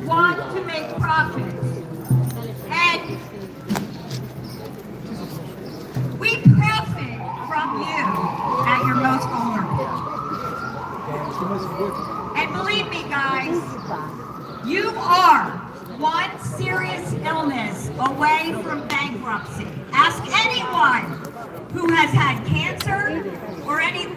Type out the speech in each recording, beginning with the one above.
want to make profits. And we profit from you at your most vulnerable. And believe me, guys, you are one serious illness away from bankruptcy. Ask anyone who has had cancer or any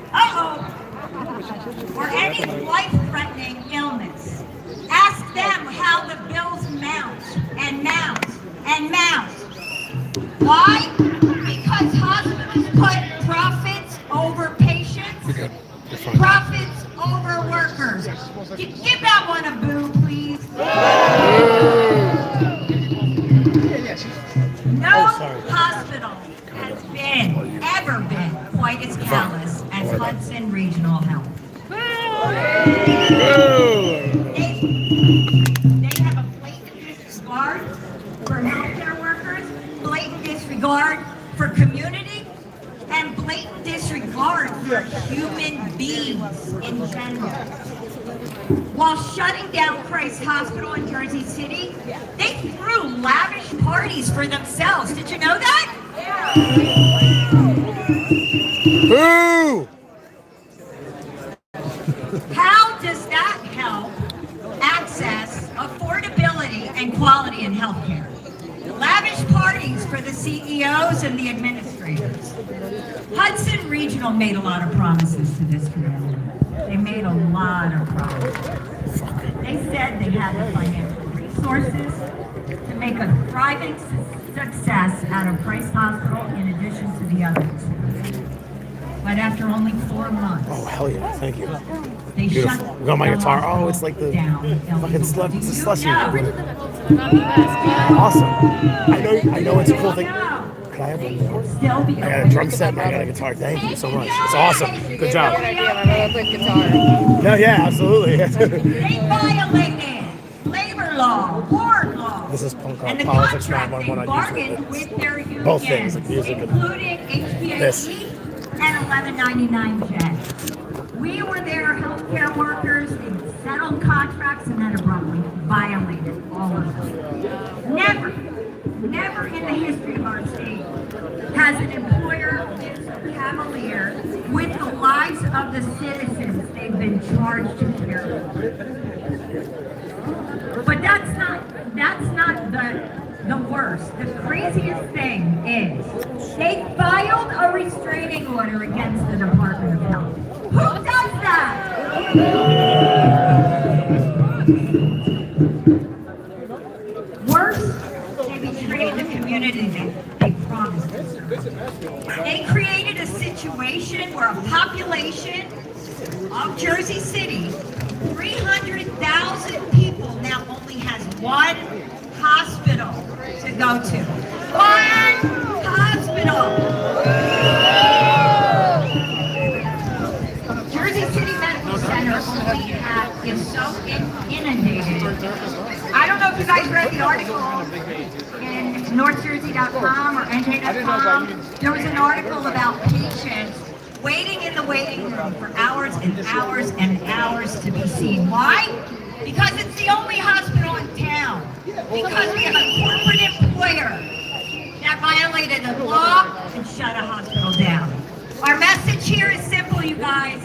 life-threatening illness. Ask them how the bills mount and mount and mount. Why? Because hospitals put profits over patients, profits over workers. Give that one a boo, please. No hospital has ever been quite as callous as Hudson Regional Health. They have a blatant disregard for healthcare workers, blatant disregard for community, and blatant disregard for human beings in general. While shutting down Christ Hospital in Jersey City, they threw lavish parties for themselves. Did you know that? Boo! How does that help access, affordability, and quality in healthcare? Lavish parties for the CEOs and the administrators. Hudson Regional made a lot of promises to this community. They made a lot of promises. They said they had the financial resources to make a thriving success out of Christ Hospital in addition to the others. But after only 4 months, Oh, hell yeah. Thank you. they Beautiful. shut We got my the guitar. hospital Oh, it's like the down. fucking slut. It's a slushy. No. Awesome. I know it's a cool thing. No. Could I have one more? Still be I got a drum set and I got a guitar. Thank you so much. It's awesome. Good job. Good idea. I really quick guitar. No, yeah, absolutely. They violated labor law, ward law, This is punk and the politics, contract not they one on bargained YouTube. with their unions, Both things, like music and including this. HPAC and 1199J. We were their healthcare workers, they settled contracts and then abruptly violated all of them. Never in the history of our state has an employer been so cavalier with the lives of the citizens they've been charged to care for. But that's not the worst. The craziest thing is they filed a restraining order against the Department of Health. Who does that? Worse, they betrayed the community they promised to serve. They created a situation where a population of Jersey City, 300,000 people, now only has one hospital to go to. One hospital! Jersey City Medical Center is so inundated. I don't know if you guys read the article in NorthJersey.com or NJ.com. There was an article about patients waiting in the waiting room for hours and hours and hours to be seen. Why? Because it's the only hospital in town. Because we have a corporate employer that violated the law and shut a hospital down. Our message here is simple, you guys,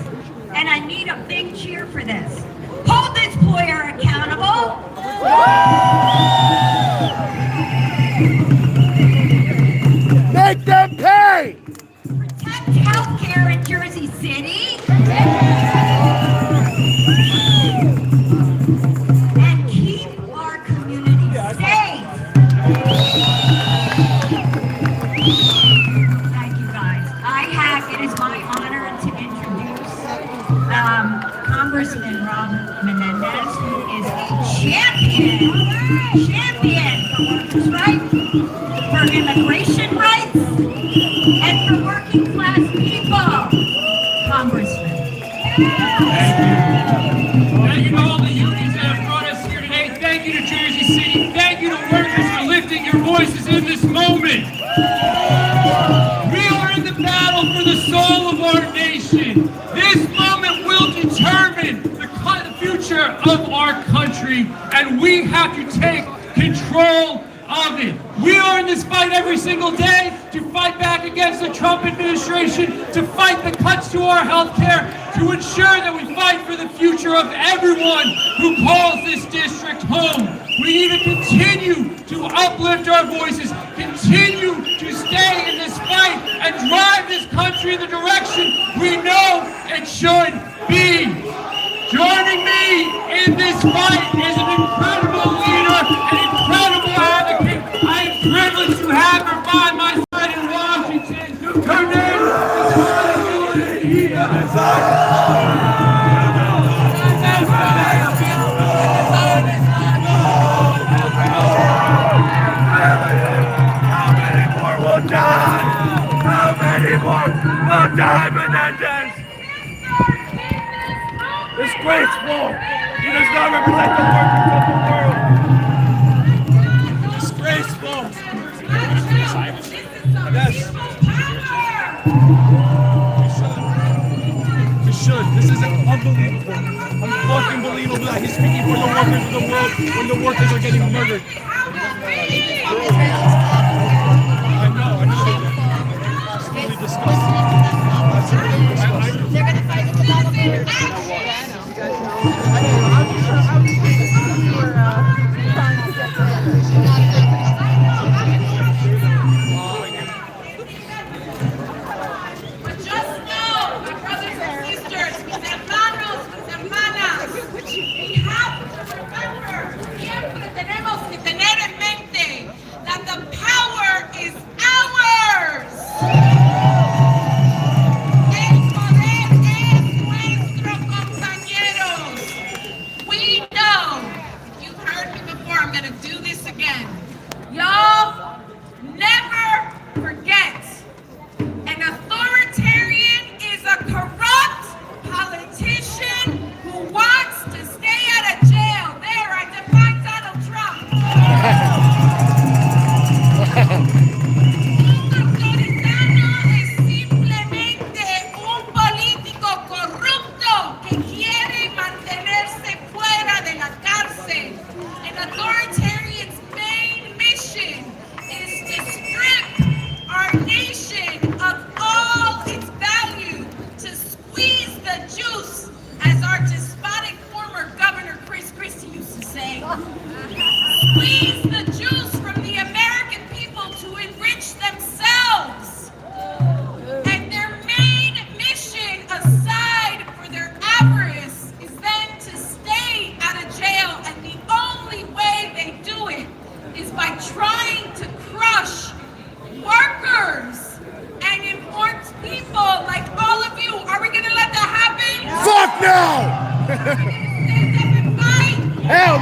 and I need a big cheer for this. Hold this employer accountable. Make them pay! Protect healthcare in Jersey City. And keep our community safe. Thank you guys. It is my honor to introduce Congressman Rob Menendez, who is a champion for workers' rights, for immigration rights, and for working class people. Congressman. Thank you to all the unions that have brought us here today. Thank you to Jersey City. Thank you to workers for lifting your voices in this moment. We are in the battle for the soul of our nation. This moment will determine the future future of our country, and we have to take control of it. We are in this fight every single day to fight back against the Trump administration, to fight the cuts to our health care, to ensure that we fight for the future of everyone who calls this district home. We need to continue to uplift our voices, continue to stay in this fight, and drive this country in the direction we know it should be. Joining me in this fight is an incredible leader, an incredible advocate. I am privileged to have her by my side in Washington. Her name is How many more will die, Menendez? Disgraceful! He does not represent the workers of the world. Disgraceful! Yes. We should. This is unbelievable. Unfucking believable that he's speaking for the workers of the world when the workers are getting murdered. I know. It's really disgusting. They're going to fight with the elevator. But just know, my brothers and sisters, mis hermanos, mis hermanas, we have to remember, siempre tenemos que tener en mente that the power is ours. El poder es nuestro, compañeros. We know, you've heard me before, I'm going to do this again. Y'all never forget. An authoritarian is a corrupt politician who wants to stay out of jail. There, I define Donald Trump. Un autoritano es simplemente un político corrupto que quiere mantenerse fuera de la cárcel. An authoritarian's main mission is to strip our nation of all its value, to squeeze the juice, as our despotic former governor Chris Christie used to say. Squeeze the juice from the American people to enrich themselves. And their main mission, aside for their avarice, is then to stay out of jail. And the only way they do it is by trying to crush workers and important people like all of you. Are we going to let that happen? Fuck no! Stand up and fight? Hell!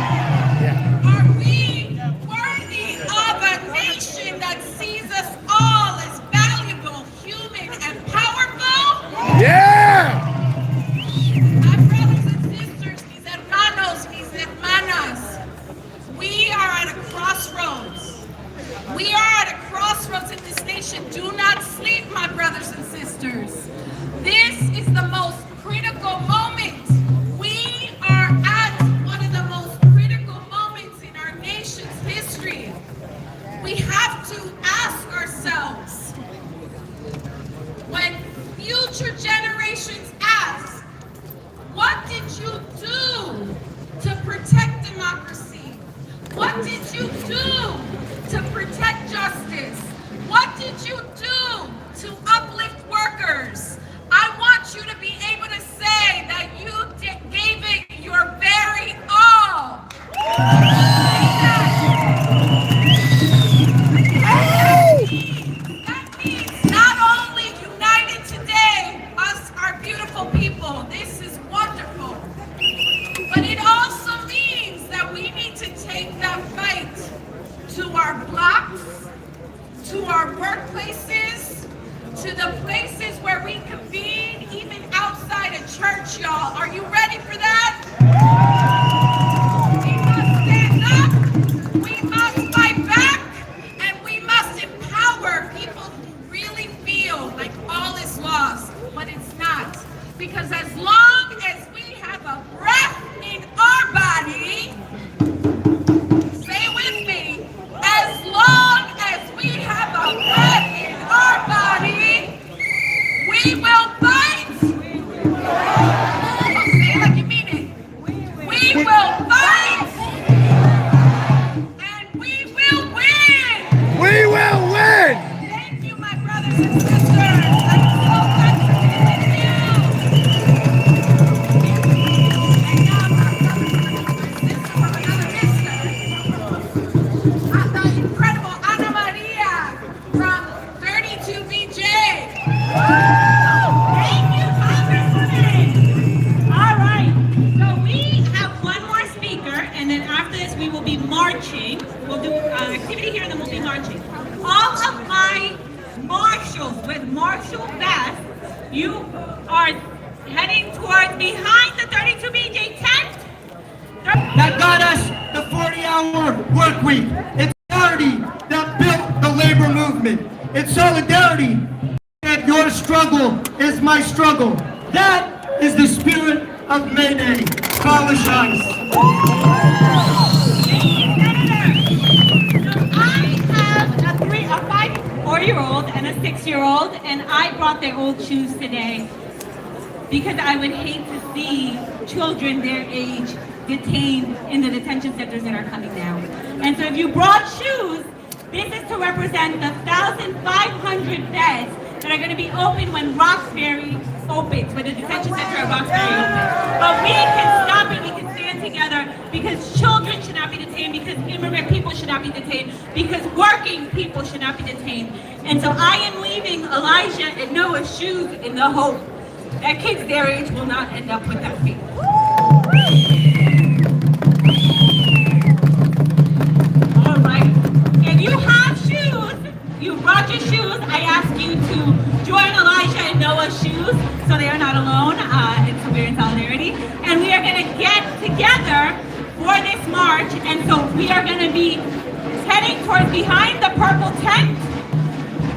Are we worthy of a nation that sees us all as valuable, human, and powerful? Yeah! My brothers and sisters, mis hermanos, mis hermanas, we are at a crossroads. We are at a crossroads in this nation. Do not sleep, my brothers and sisters. This is the most critical moment. We are at one of the most critical moments in our nation's history. We have to ask ourselves, when future generations ask, what did you do to protect democracy? What did you do to protect justice? What did you do to uplift workers? I want you to be able to say that you gave it your very all. That means not only united today, us, our beautiful people, this is wonderful, but it also means that we need to take that fight to our blocks, to our workplaces, to the places where we convene, even outside of church, y'all. Are you ready for that? We must stand up, we must fight back, and we must empower people who really feel like all is lost, but it's not. Because as long as we have a breath in We will fight, and we will win. We will win. Thank you, my brothers and sisters. I'm so glad to be with you. And now, my brothers and sisters from another mister. The incredible Ana Maria from 32BJ. Thank you, Congresswoman. All right, so we have one more speaker, and then after this we will be marching. We'll do activity here, and then we'll be marching. All of my marshals with marshal vests, you are heading towards behind the 32BJ tent. That got us the 40-hour work week. It's solidarity that built the labor movement. It's solidarity that your struggle is my struggle. That is the spirit of May Day. Apologize. I have a 4-year-old and a 6-year-old, and I brought their old shoes today because I would hate to see children their age detained in the detention centers that are coming down. And so if you brought shoes, this is to represent the 1,500 beds that are going to be open when Roxbury opens, when the detention center at Roxbury opens. But we can stop it, we can stand together, because children should not be detained, because immigrant people should not be detained, because working people should not be detained. And so I am leaving Elijah and Noah's shoes in the hope that kids their age will not end up with that feet. All right, if you have shoes, you brought your shoes, I ask you to join Elijah and Noah's shoes so they are not alone. So we're in solidarity. And we are going to get together for this march. And so we are going to be heading towards behind the purple tent.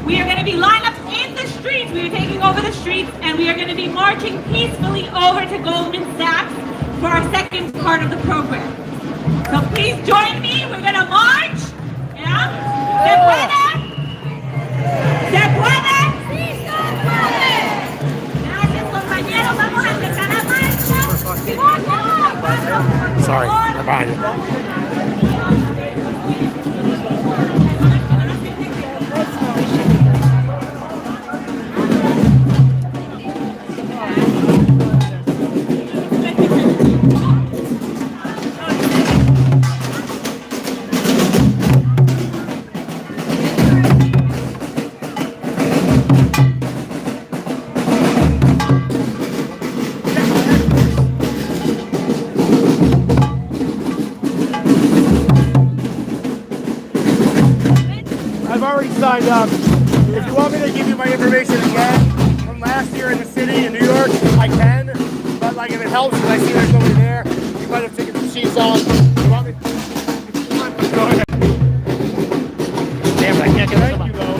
We are going to be lined up in the streets. We are taking over the streets, and we are going to be marching peacefully over to Goldman Sachs for our second part of the program. So please join me. We're going to march. Yeah? ¿Se puede? ¿Se puede? ¡Sí, se puede! Gracias, compañeros. Vamos a empezar la marcha. Sorry, I'm behind you. Signed up. If you want me to give you my information again from last year in the city in New York, I can. But like if it helps, because I see there's nobody there, you might have taken the sheets off. You want me? Go ahead. Damn it, I can't get it. Thank you, though.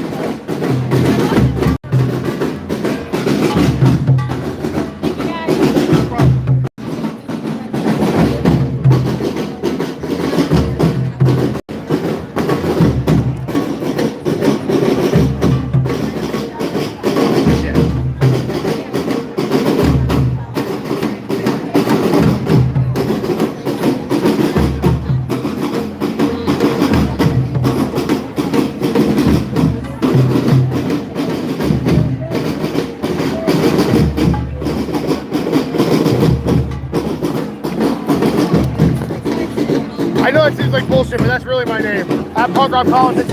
I know it seems like bullshit, but that's really my name. At Punk Rock Politics.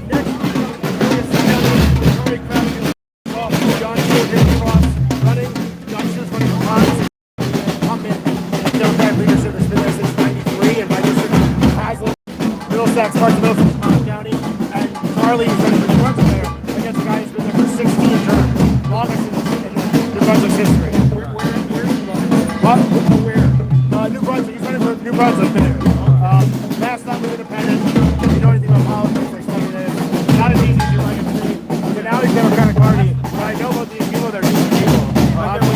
Next, John Stewart hitting across, running. John Stewart's running for Congress. Incumbent Democratic leadership has been there since '93, and my district Haslam, Middlesex, parts of Middlesex, Monmouth County, and Charlie is running for New Brunswick there against a guy who's been there for 16 terms, longest in New Brunswick's history. What? New Brunswick. He's running for New Brunswick there. Last time we were independent. If you know anything about politics, I studied it. Not as easy as you like it to be. So now he's Democratic Party. But I know about these people. They're decent people.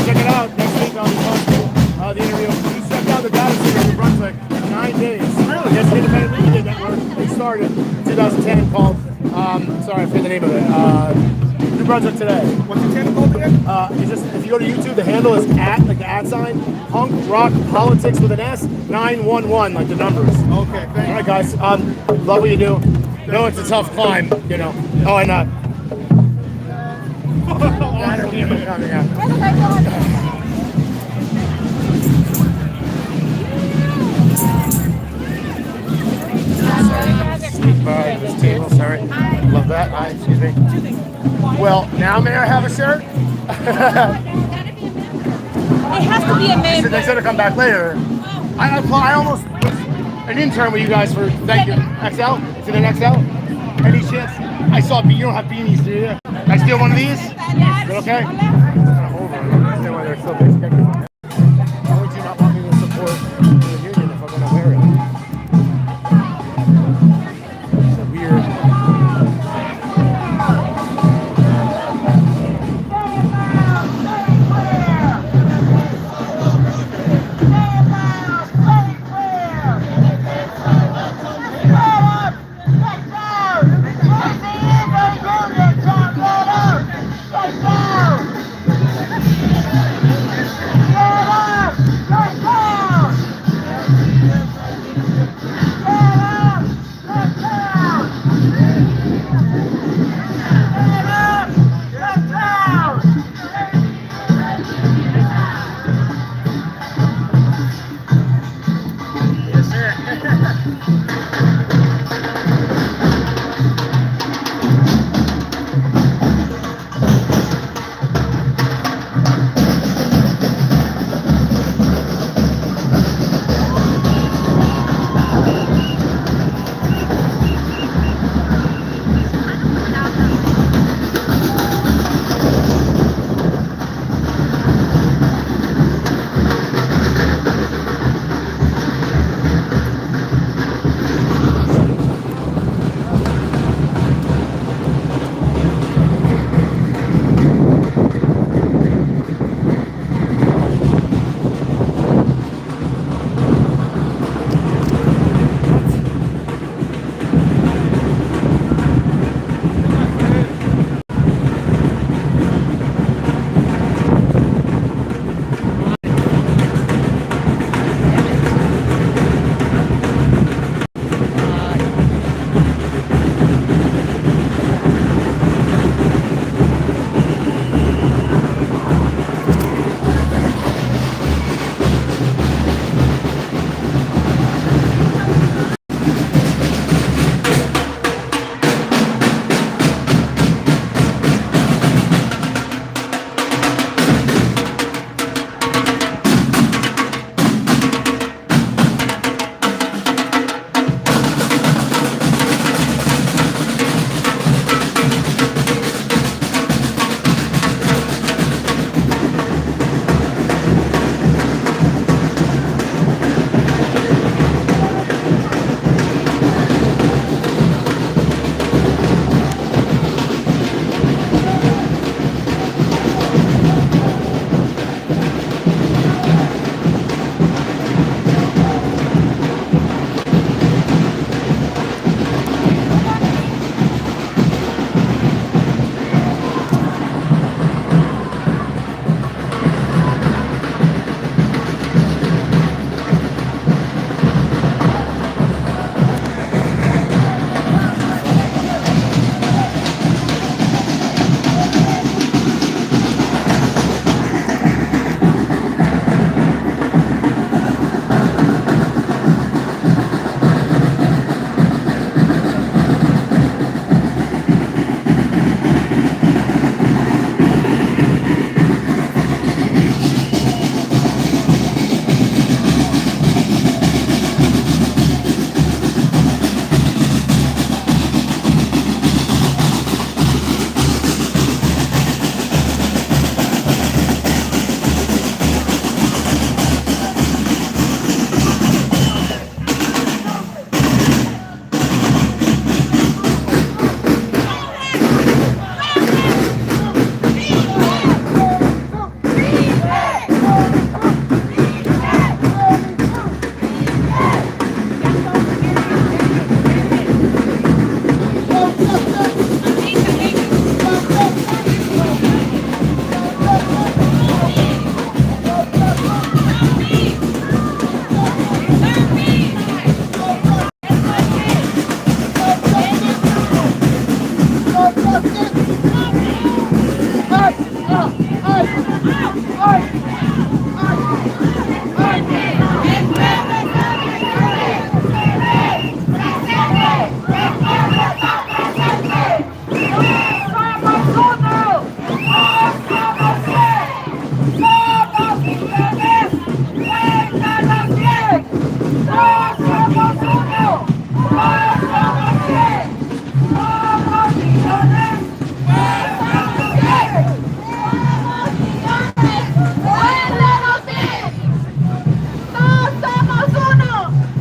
Check it out next week. I'll be posting the interview. He stepped down the data center in New Brunswick in 9 days. Really? Yes, the independent media network. They started in 2010 called. Sorry, I forget the name of it. New Brunswick today. What's the channel called again? It's just, if you go to YouTube, the handle is like the @ Punk Rock Politics with an S 911, like the numbers. Okay, All thank right, guys. Love what you do. No, it's a tough climb, you know. Oh, and this table, sorry. Love that. Excuse me. Well, now may I have a shirt? It has to be a man. They said to come back later. I almost was an intern with you guys for, thank you. XL? Is it an XL? Any chance? I saw, you don't have beanies, do you? Can I steal one of these? Is it okay? I don't understand why they're so big. Why would you not want me to support the union if I'm going to wear it? It's a weird.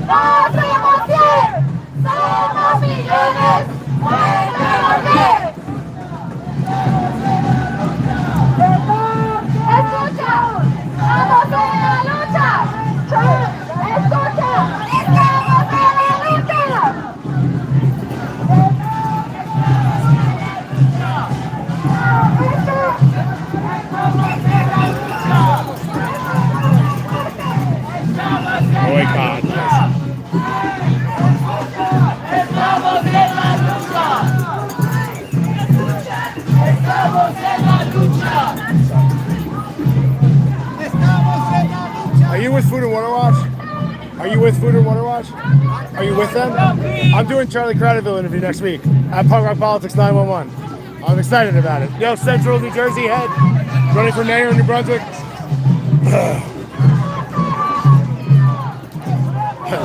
No somos 100, somos millones. ¡Podemos ver! Escucha, estamos en la lucha. Escucha, estamos en la lucha. Boycott. Estamos en la lucha. Estamos en la lucha. Are you with Food and Water Watch? Are you with Food and Water Watch? Are you with them? I'm doing Charlie Crowderville interview next week at Punk Rock Politics 911. I'm excited about it. Yo, Central New Jersey head, running for mayor in New Brunswick.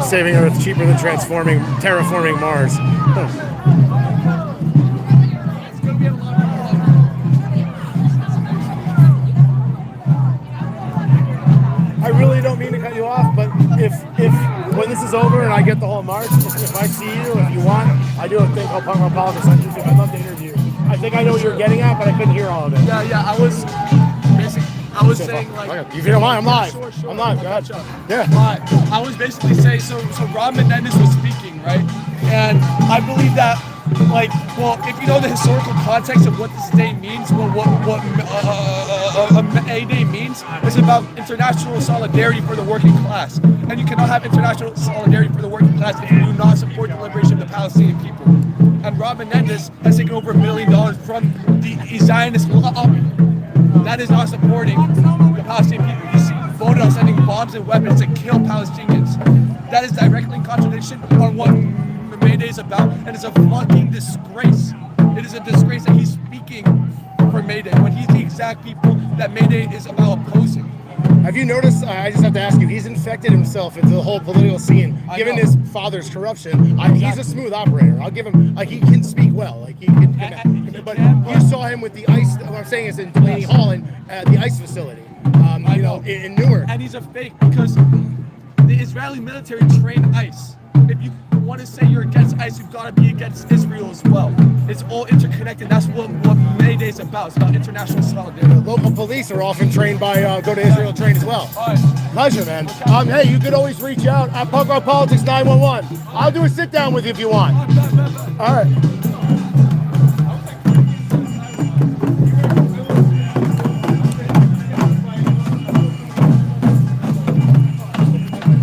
Saving Earth cheaper than terraforming Mars. I really don't mean to cut you off, but if when this is over and I get the whole march, if I see you, if you want, I do a thing called Punk Rock Politics on YouTube. I'd love to interview you. I think I know what you were getting at, but I couldn't hear all of it. Yeah, I was saying, like, if you don't mind, I'm live. Sure, I'm live. Go ahead. Yeah. I was basically saying, so Rob Menendez was speaking, right? And I believe that, like, well, if you know the historical context of what this day means, what May Day means, it's about international solidarity for the working class. And you cannot have international solidarity for the working class if you do not support the liberation of the Palestinian people. And Rob Menendez has taken over $1 million from the Zionist lobby. That is not supporting the Palestinian people. He's voted on sending bombs and weapons to kill Palestinians. That is directly in contradiction on what May Day is about, and it's a fucking disgrace. It is a disgrace that he's speaking for May Day when he's the exact people that May Day is about opposing. Have you noticed, I just have to ask you, he's infected himself into the whole political scene, given his father's corruption. He's a smooth operator. I'll give him, like, he can speak well. Like, he can, but you saw him with the ICE, what I'm saying is in Delaney Hall and the ICE facility, you know, in Newark. And he's a fake because the Israeli military trained ICE. If you want to say you're against ICE, you've got to be against Israel as well. It's all interconnected. That's what May Day is about. It's about international solidarity. Local police are often trained by Go to Israel trained as well. Pleasure, man. Hey, you could always reach out at Punk Rock Politics 911. I'll do a sit down with you if you want. All right.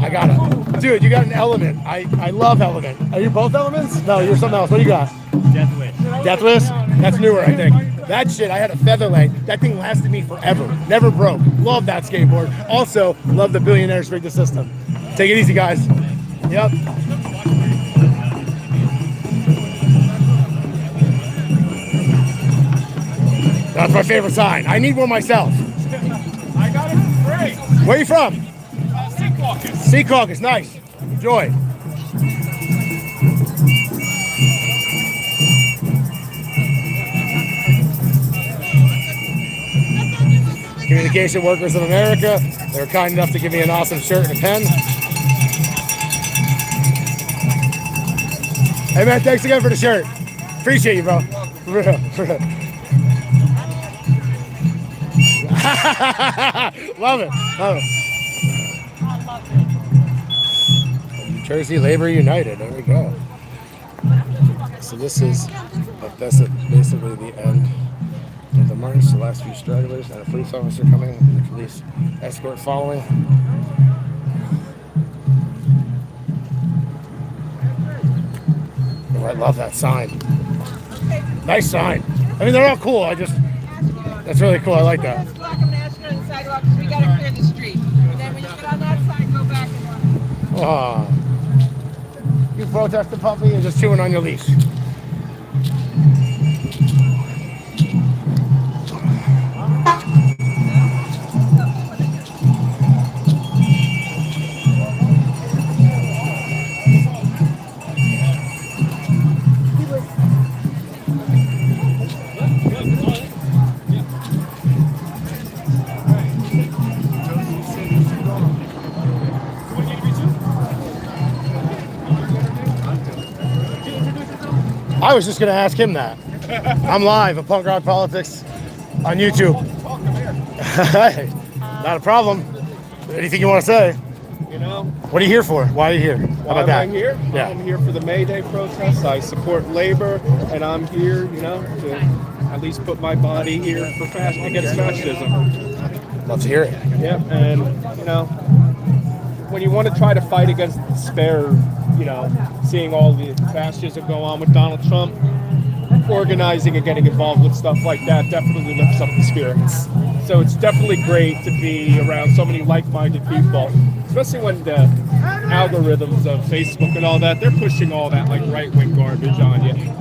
I got it. Dude, you got an Element. I love Element. Are you both Elements? No, you're something else. What do you got? Death Wish. Death Wish? That's newer, I think. That shit, I had a Featherlight. That thing lasted me forever. Never broke. Love that skateboard. Also, love the Billionaires Rig the System. Take it easy, guys. Yep. That's my favorite sign. I need one myself. I got it for free. Where are you from? Secaucus. Secaucus, nice. Enjoy. Communication Workers of America. They were kind enough to give me an awesome shirt and a pen. Hey man, thanks again for the shirt. Appreciate you, bro. For real, for real. Love it, love it. New Jersey Labor United, there we go. So this is basically the end of the march. The last few stragglers and a police officer coming, the police escort following. Oh, I love that sign. Nice sign. I mean, they're all cool. That's really cool. I like that. Block them asking on the sidewalk because we got to clear the street. And then when you get on that side, go back and run. Oh. You protest the puppy and just chewing on your leash. I was just going to ask him that. I'm live at Punk Rock Politics on YouTube. Hey, not a problem. Anything you want to say? You know, What are you here for? Why are you here? How why about am that? I here? Yeah. I'm here for the May Day protests. I support labor, and I'm here, you know, to at least put my body here for against fascism. Love to hear it. Yeah, and you know, when you want to try to fight against despair, you know, seeing all the fascism go on with Donald Trump, organizing and getting involved with stuff like that definitely lifts up the spirits. So it's definitely great to be around so many like-minded people, especially when the algorithms of Facebook and all that, they're pushing all that like right-wing garbage on you.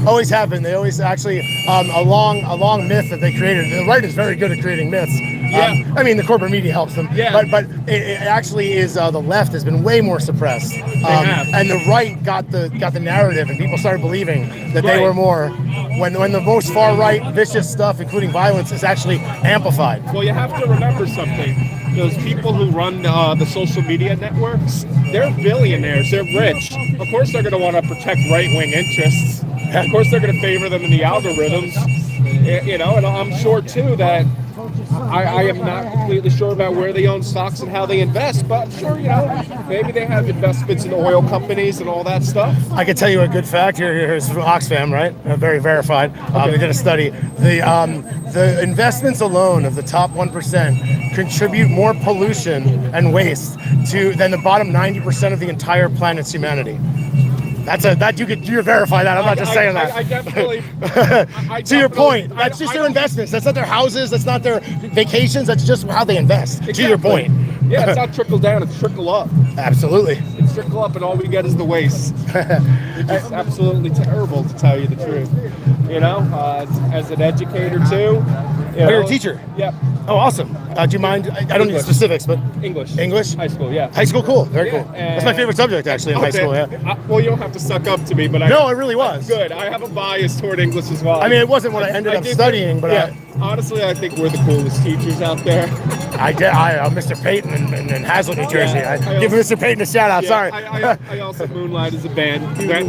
Always have been. They always actually a long myth that they created. The right is very good at creating myths. Yeah. I mean, the corporate media helps them. Yeah. But it actually is the left has been way more suppressed. have. And the right got the narrative, and people started believing that they Right. were more. When the most far right vicious stuff, including violence, is actually amplified. Well, you have to remember something. Those people who run the social media networks, they're billionaires. They're rich. Of course, they're going to want to protect right-wing interests. Of course, they're going to favor them in the algorithms. You know, and I'm sure too that I am not completely sure about where they own stocks and how they invest, but I'm sure, you know, maybe they have investments in oil companies and all that stuff. I can tell you a good fact. Here's from Oxfam, right? Very verified. They did a study. The investments alone of the top 1% contribute more pollution and waste than the bottom 90% of the entire planet's humanity. You verify that. I'm not just saying that. I definitely. To your point, I- that's just I their don't- investments. That's not their houses. That's not their vacations. That's just how they invest. To your Exactly. point. Yeah, it's not trickle down, it's trickle up. Absolutely. It's trickle up and all we get is the waste. Which is absolutely terrible, to tell you the truth. You know, as an educator too. You're a teacher? Yep. Oh, awesome. Do you mind? I don't need English. specifics, but English. English? High school, yeah. High school, cool. Very Yeah, cool. That's my favorite subject, actually, in high school, yeah. Well, you don't have to suck up to me, but No, it really was. Good. I have a bias toward English as well. I mean, it wasn't what I ended up did- studying, but yeah. Honestly, I think we're the coolest teachers out there. I'm Mr. Payton in Hazlet, New Jersey. Yeah, I I give also- Mr. Payton a shout out. Yeah, Sorry. I also moonlight as a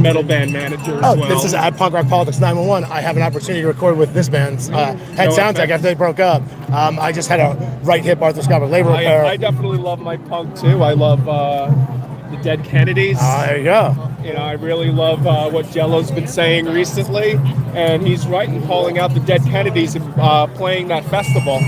metal band manager as Oh, well. this is at Punk Rock Politics 911. I have an opportunity to record with this band's head No sound tech offense. after they broke up. I just had a right hip arthroscopic labor repair. I definitely love my punk too. I love the Dead Kennedys. There you go. You know, I really love what Jello's been saying recently, and he's right in calling out the Dead Kennedys and playing that festival.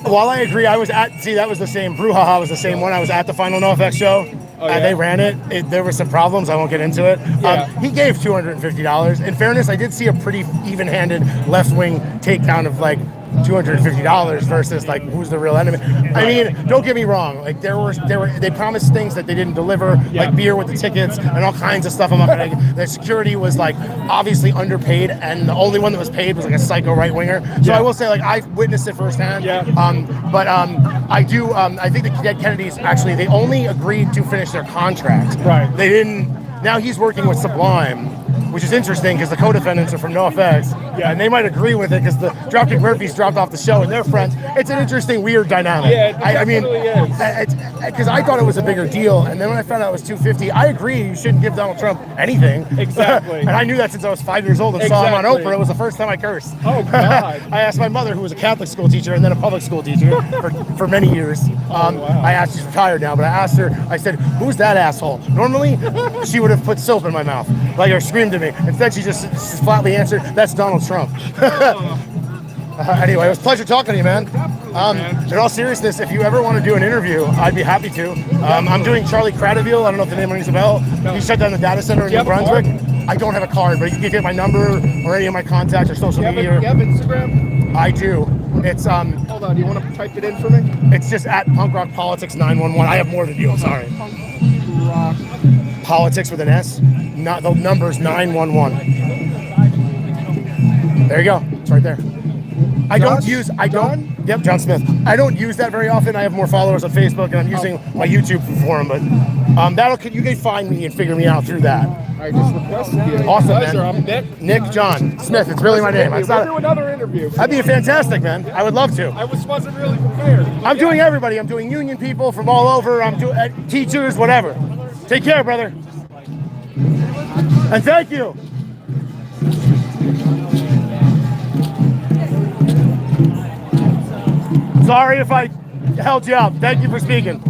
While I agree, that was the same. Brouhaha was the same one. I was at the final NoFX show. Oh, yeah? They ran it. There were some problems. I won't get into it. Yeah. He gave $250. In fairness, I did see a pretty even-handed left-wing takedown of like $250 versus like who's the real enemy. I mean, don't get me wrong. Like they promised things that they didn't deliver, Yeah. like beer with the tickets and all kinds of stuff. I'm not gonna. The security was like obviously underpaid, and the only one that was paid was like a psycho right winger. So Yeah. I will say, like, I've witnessed it firsthand. Yeah. But I do. I think the Dead Kennedys actually they only agreed to finish their contract. Right. They didn't. Now he's working with Sublime, which is interesting because the co-defendants are from NoFX, Yeah. and they might agree with it because the Dropkick Murphys dropped off the show and they're friends. It's an interesting, weird dynamic. Yeah, it I mean, definitely because I thought it was a bigger deal, and then when I found out it was $250, I agree you shouldn't give Donald Trump anything. Exactly. And I knew that since I was 5 years old and saw him on Exactly. Oprah. It was the first time I cursed. Oh, God. I asked my mother, who was a Catholic school teacher and then a public school teacher for many years. Wow. I asked, she's retired now, but I asked her, I said, who's that asshole? Normally, she would have put soap in my mouth, like, or screamed at me. Instead, she just flatly answered, that's Donald Trump. Anyway, it was a pleasure talking to you, man. In all seriousness, if you ever want to do an interview, I'd be happy to. I'm doing Charlie Cradaville. I don't know if the name rings a bell. He shut down the data center in Do you New have a Brunswick. I don't have a card, but you can get my number or any of my contacts or social You media. have Instagram? I do. It's Hold on, do you want to type it in for me? it's just at Punk Rock Politics 911. I have more than you. I'm sorry. Rock. Politics with an S. Not the number's 911. There you go. It's right there. I don't use. I don't. Yep, John Smith. I don't use that very often. I have more followers on Facebook, and I'm using my YouTube forum. But you can find me and figure me out through that. I just requested you. Awesome, Pleasure. man. I'm Nick. Nick John Smith. It's really my name. We'll It's not- do another interview. That'd be fantastic, man. I would love to. I wasn't really prepared. I'm doing everybody. I'm doing union people from all over. I'm doing teachers, whatever. Take care, brother. And thank you. Sorry if I held you up. Thank you for speaking.